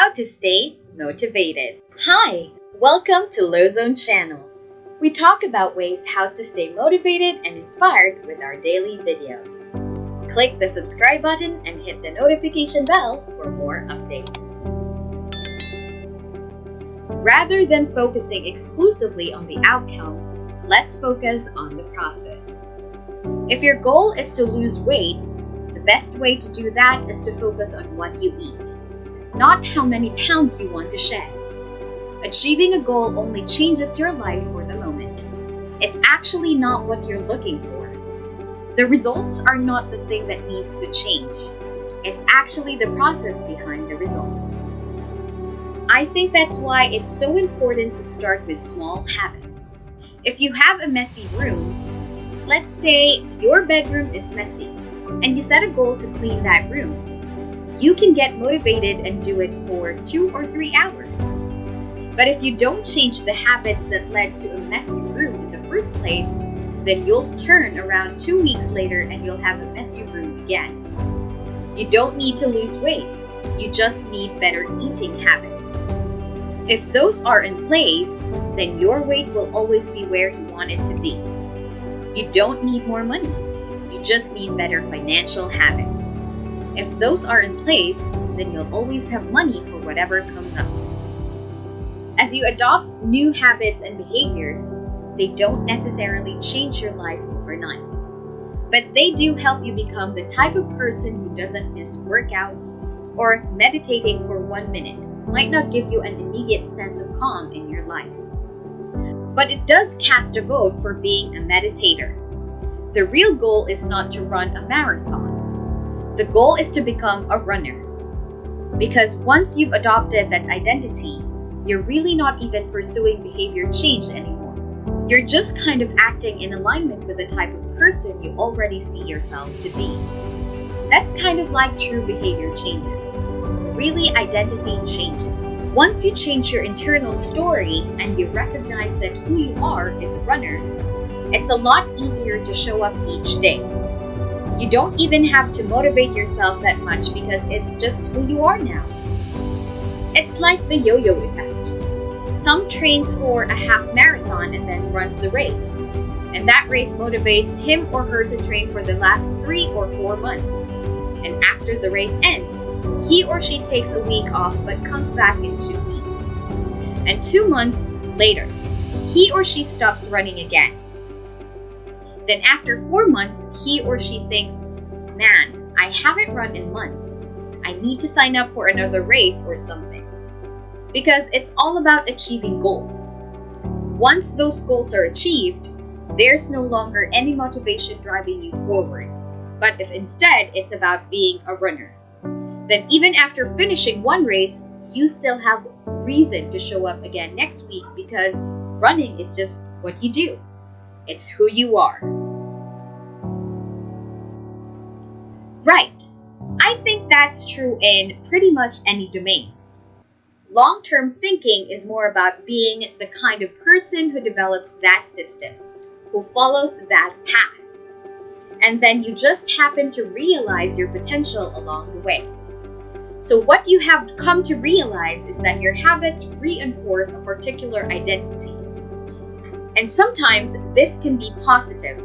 How to stay motivated. Hi, welcome to Low Zone channel. We talk about ways how to stay motivated and inspired with our daily videos. Click the subscribe button and hit the notification bell for more updates. Rather than focusing exclusively on the outcome, let's focus on the process. If your goal is to lose weight, the best way to do that is to focus on what you eat, not how many pounds you want to shed. Achieving a goal only changes your life for the moment. It's actually not what you're looking for. The results are not the thing that needs to change. It's actually the process behind the results. I think that's why it's so important to start with small habits. If you have a messy room, let's say your bedroom is messy, and you set a goal to clean that room, you can get motivated and do it for 2 or 3 hours. But if you don't change the habits that led to a messy room in the first place, then you'll turn around 2 weeks later and you'll have a messy room again. You don't need to lose weight. You just need better eating habits. If those are in place, then your weight will always be where you want it to be. You don't need more money. You just need better financial habits. If those are in place, then you'll always have money for whatever comes up. As you adopt new habits and behaviors, they don't necessarily change your life overnight. But they do help you become the type of person who doesn't miss workouts, or meditating for 1 minute might not give you an immediate sense of calm in your life. But it does cast a vote for being a meditator. The real goal is not to run a marathon. The goal is to become a runner. Because once you've adopted that identity, you're really not even pursuing behavior change anymore. You're just kind of acting in alignment with the type of person you already see yourself to be. That's kind of like true behavior changes. Really, identity changes. Once you change your internal story and you recognize that who you are is a runner, it's a lot easier to show up each day. You don't even have to motivate yourself that much because it's just who you are now. It's like the yo-yo effect. Some trains for a half marathon and then runs the race. And that race motivates him or her to train for the last 3 or 4 months. And after the race ends, he or she takes a week off but comes back in 2 weeks. And 2 months later, he or she stops running again. Then after 4 months, he or she thinks, man, I haven't run in months. I need to sign up for another race or something. Because it's all about achieving goals. Once those goals are achieved, there's no longer any motivation driving you forward. But if instead it's about being a runner, then even after finishing one race, you still have reason to show up again next week because running is just what you do. It's who you are. Right. I think that's true in pretty much any domain. Long-term thinking is more about being the kind of person who develops that system, who follows that path. And then you just happen to realize your potential along the way. So what you have come to realize is that your habits reinforce a particular identity. And sometimes this can be positive,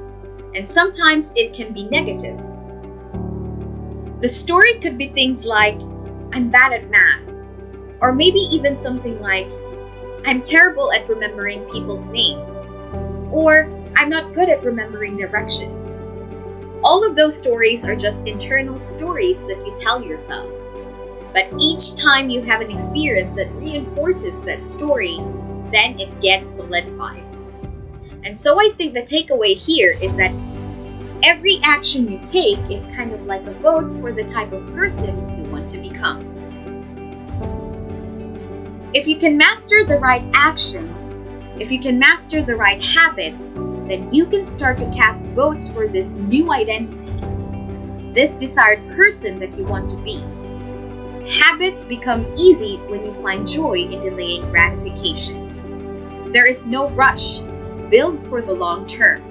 and sometimes it can be negative. The story could be things like, I'm bad at math, or maybe even something like, I'm terrible at remembering people's names, or I'm not good at remembering directions. All of those stories are just internal stories that you tell yourself. But each time you have an experience that reinforces that story, then it gets solidified. And so I think the takeaway here is that every action you take is kind of like a vote for the type of person you want to become. If you can master the right actions, if you can master the right habits, then you can start to cast votes for this new identity, this desired person that you want to be. Habits become easy when you find joy in delaying gratification. There is no rush. Build for the long term.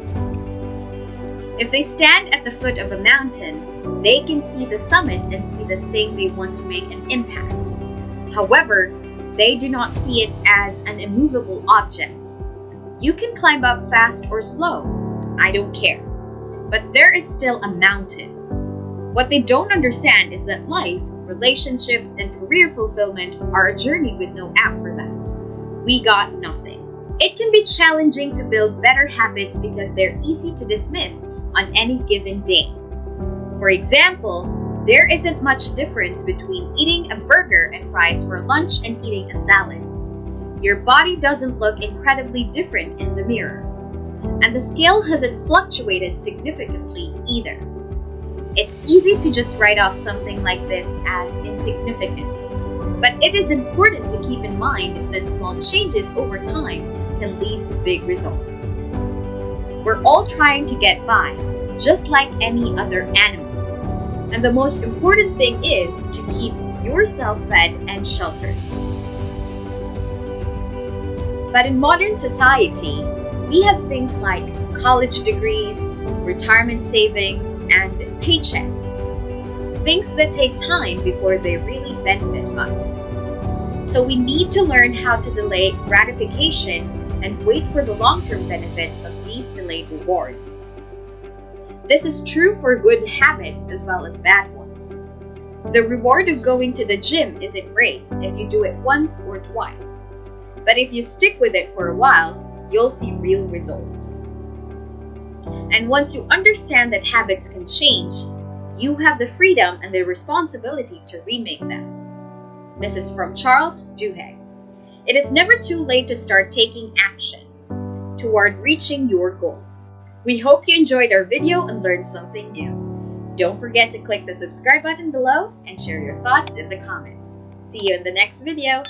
If they stand at the foot of a mountain, they can see the summit and see the thing they want to make an impact. However, they do not see it as an immovable object. You can climb up fast or slow, I don't care. But there is still a mountain. What they don't understand is that life, relationships, and career fulfillment are a journey with no app for that. We got nothing. It can be challenging to build better habits because they're easy to dismiss on any given day. For example, there isn't much difference between eating a burger and fries for lunch and eating a salad. Your body doesn't look incredibly different in the mirror. And the scale hasn't fluctuated significantly either. It's easy to just write off something like this as insignificant, but it is important to keep in mind that small changes over time can lead to big results. We're all trying to get by, just like any other animal. And the most important thing is to keep yourself fed and sheltered. But in modern society, we have things like college degrees, retirement savings, and paychecks. Things that take time before they really benefit us. So we need to learn how to delay gratification and wait for the long-term benefits of these delayed rewards. This is true for good habits as well as bad ones. The reward of going to the gym isn't great if you do it once or twice. But if you stick with it for a while, you'll see real results. And once you understand that habits can change, you have the freedom and the responsibility to remake them. This is from Charles Duhigg. It is never too late to start taking action toward reaching your goals. We hope you enjoyed our video and learned something new. Don't forget to click the subscribe button below and share your thoughts in the comments. See you in the next video.